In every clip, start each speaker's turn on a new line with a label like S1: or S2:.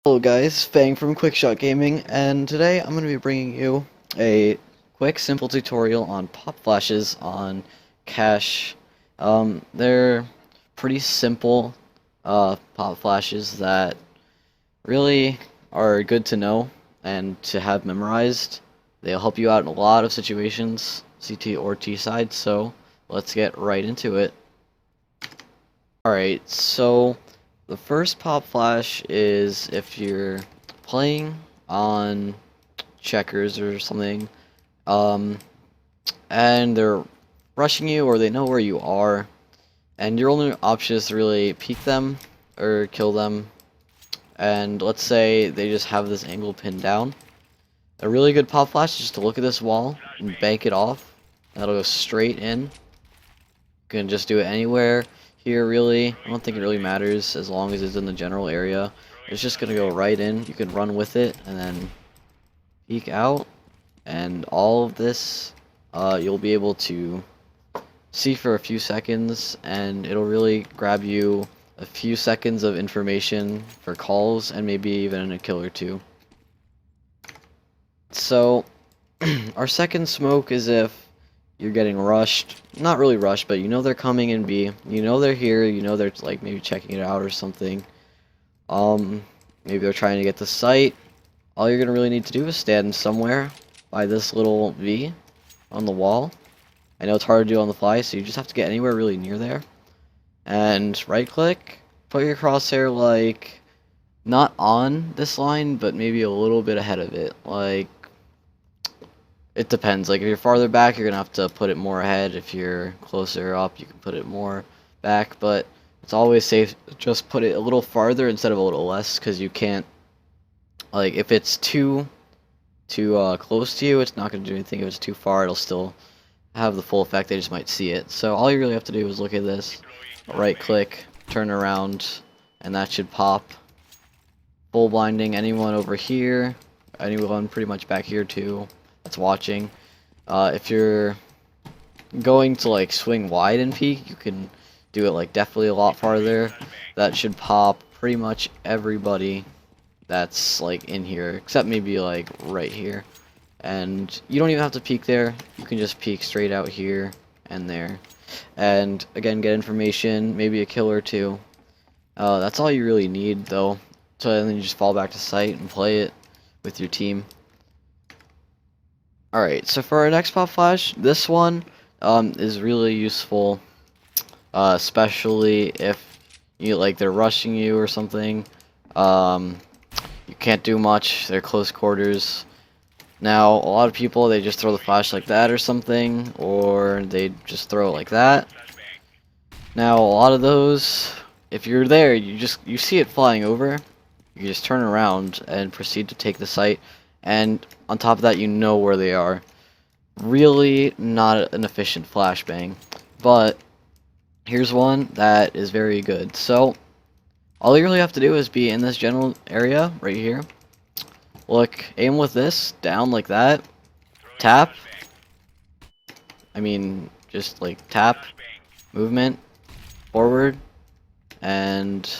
S1: Hello guys, Fang from QuickshoT Gaming, and today I'm going to be bringing you a quick, simple tutorial on pop flashes on cache. They're pretty simple pop flashes that really are good to know and to have memorized. They'll help you out in a lot of situations, CT or T side, so let's get right into it. Alright, so the first pop flash is if you're playing on checkers or something, and they're rushing you or they know where you are, and your only option is to really peek them or kill them, and let's say they just have this angle pinned down. A really good pop flash is just to look at this wall and bank it off. That'll go straight in. You can just do it anywhere. Here, really, I don't think it really matters as long as it's in the general area. It's just gonna go right in. You can run with it and then peek out, and all of this you'll be able to see for a few seconds, and it'll really grab you a few seconds of information for calls and maybe even a kill or two. So, our second smoke is if you're getting rushed. Not really rushed, but you know they're coming in B. You know they're here. You know they're like maybe checking it out or something. Maybe they're trying to get the site. All you're gonna really need to do is stand somewhere by this little V on the wall. I know it's hard to do on the fly, so you just have to get anywhere really near there. And right click, put your crosshair like not on this line, but maybe a little bit ahead of it. Like, it depends. Like, if you're farther back, you're gonna have to put it more ahead. If you're closer up, you can put it more back. But it's always safe to just put it a little farther instead of a little less, because you can't, like, if it's too close to you, it's not gonna do anything. If it's too far, it'll still have the full effect. They just might see it. So all you really have to do is look at this, right click, turn around, and that should pop. Full blinding anyone over here, anyone pretty much back here too that's watching. If you're going to like swing wide and peek, you can do it like definitely a lot farther. That should pop pretty much everybody that's like in here, except maybe like right here. And you don't even have to peek there. You can just peek straight out here and there. And again, get information, maybe a kill or two. That's all you really need though. So then you just fall back to site and play it with your team. Alright, so for our next pop flash, this one is really useful, especially if you like they're rushing you or something. You can't do much, they're close quarters. Now, a lot of people, they just throw the flash like that or something, or they just throw it like that. Now, a lot of those, if you're there, you see it flying over, you just turn around and proceed to take the site, and on top of that, you know where they are. Really not an efficient flashbang, but here's one that is very good. So, all you really have to do is be in this general area right here. Look, aim with this, down like that, tap. I mean, just like tap, movement, forward, and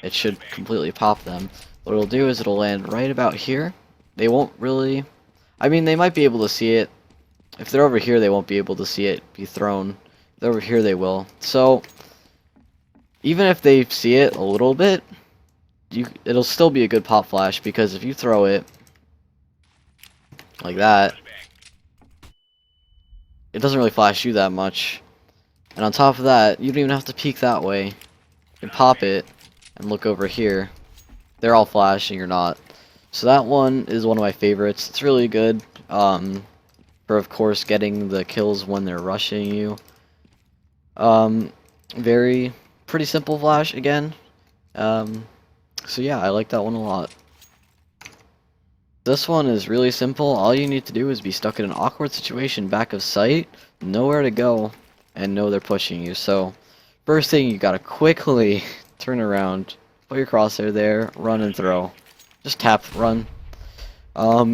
S1: it should completely pop them. What it'll do is it'll land right about here. They won't really, I mean, they might be able to see it. If they're over here, they won't be able to see it be thrown. If they're over here, they will. So, even if they see it a little bit, it'll still be a good pop flash, because if you throw it like that, it doesn't really flash you that much. And on top of that, you don't even have to peek that way. You can pop it and look over here. They're all flashing, you're not. So that one is one of my favorites. It's really good for, of course, getting the kills when they're rushing you. Pretty simple flash again. So yeah, I like that one a lot. This one is really simple. All you need to do is be stuck in an awkward situation back of sight, nowhere to go, and know they're pushing you. So first thing, you gotta quickly turn around, put your crosshair there, run and throw. Just tap, run.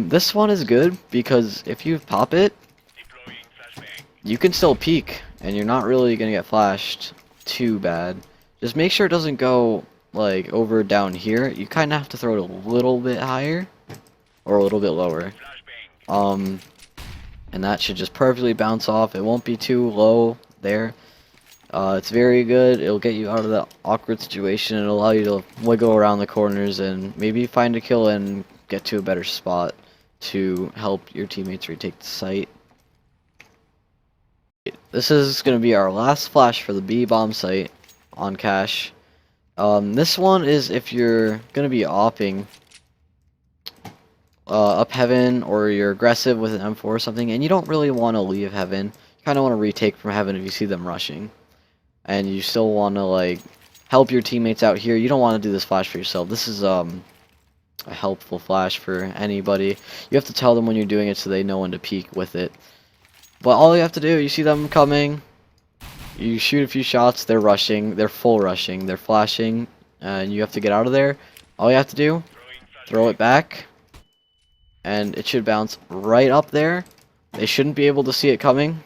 S1: This one is good because if you pop it, you can still peek, and you're not really gonna get flashed too bad. Just make sure it doesn't go like over down here, you kind of have to throw it a little bit higher or a little bit lower. And that should just perfectly bounce off. It won't be too low there. It's very good. It'll get you out of that awkward situation and allow you to wiggle around the corners and maybe find a kill and get to a better spot to help your teammates retake the site. This is going to be our last flash for the B bomb site on cache. This one is if you're going to be opping up heaven, or you're aggressive with an M4 or something, and you don't really want to leave heaven. You kind of want to retake from heaven if you see them rushing. And you still want to, like, help your teammates out here. You don't want to do this flash for yourself. This is a helpful flash for anybody. You have to tell them when you're doing it so they know when to peek with it. But all you have to do, you see them coming, you shoot a few shots, they're rushing, they're full rushing, they're flashing, and you have to get out of there. All you have to do, throw it back, and it should bounce right up there. They shouldn't be able to see it coming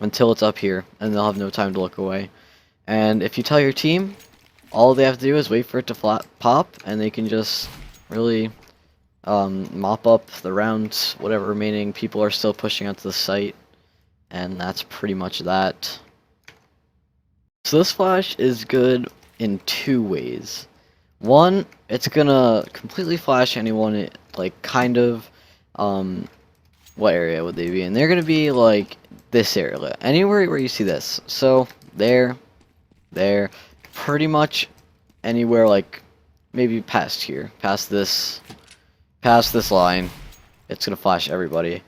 S1: until it's up here, and they'll have no time to look away. And if you tell your team, all they have to do is wait for it to pop, and they can just really mop up the rounds, whatever remaining people are still pushing onto the site. And that's pretty much that. So this flash is good in two ways. One, it's gonna completely flash anyone, like, kind of, what area would they be in? They're gonna be, like, this area. Anywhere where you see this. So, there, pretty much anywhere, like, maybe past here. Past this line. It's gonna flash everybody.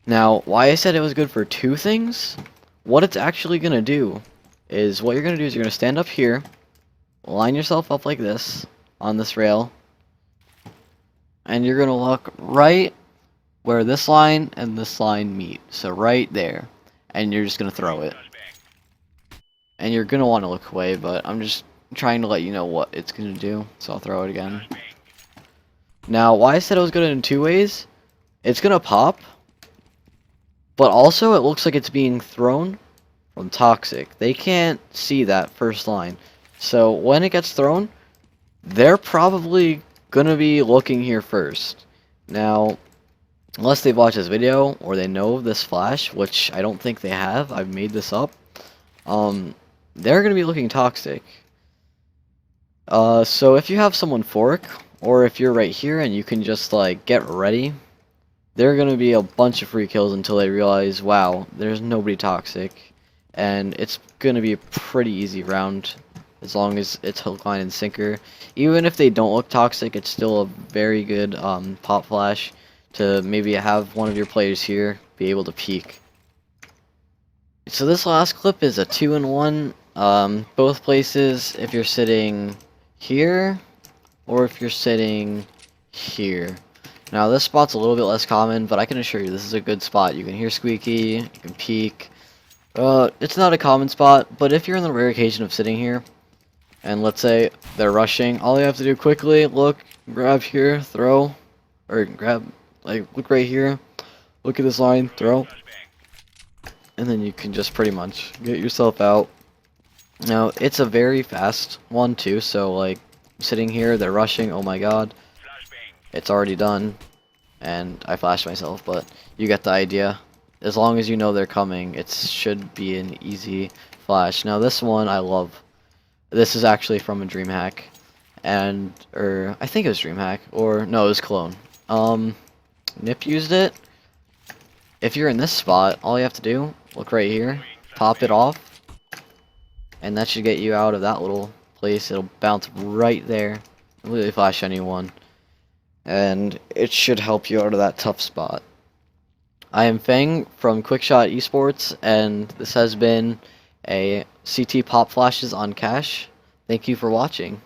S1: Now, why I said it was good for two things, what it's actually gonna do is, what you're gonna do is you're gonna stand up here, line yourself up like this on this rail, and you're gonna look right where this line and this line meet. So right there, and you're just gonna throw it. And you're gonna want to look away, but I'm just trying to let you know what it's gonna do, so I'll throw it again. Now, why I said it was good in two ways, it's gonna pop, but also it looks like it's being thrown from toxic. They can't see that first line. So when it gets thrown, they're probably gonna be looking here first. Now, unless they've watched this video or they know of this flash, which I don't think they have, I've made this up, they're gonna be looking toxic. So if you have someone fork, or if you're right here and you can just, like, get ready, there are gonna be a bunch of free kills until they realize, wow, there's nobody toxic. And it's gonna be a pretty easy round, as long as it's hook, line, and sinker. Even if they don't look toxic, it's still a very good pop flash to maybe have one of your players here be able to peek. So this last clip is a 2-in-1. Both places, if you're sitting here or if you're sitting here. Now this spot's a little bit less common, but I can assure you this is a good spot. You can hear squeaky, you can peek. It's not a common spot, but if you're in the rare occasion of sitting here, and let's say they're rushing, all you have to do quickly, look, grab here, throw, or grab, like, look right here, look at this line, throw, and then you can just pretty much get yourself out. Now, it's a very fast one too, so, like, sitting here, they're rushing, oh my god, it's already done, and I flashed myself, but you get the idea. As long as you know they're coming, it should be an easy flash. Now this one I love. This is actually from a DreamHack, or I think it was DreamHack, or no, it was Cologne. Nip used it. If you're in this spot, all you have to do, look right here, pop it off, and that should get you out of that little place. It'll bounce right there, completely flash anyone, and it should help you out of that tough spot. I am Feng from QuickshoT eSports, and this has been a CT Pop Flashes on Cache. Thank you for watching.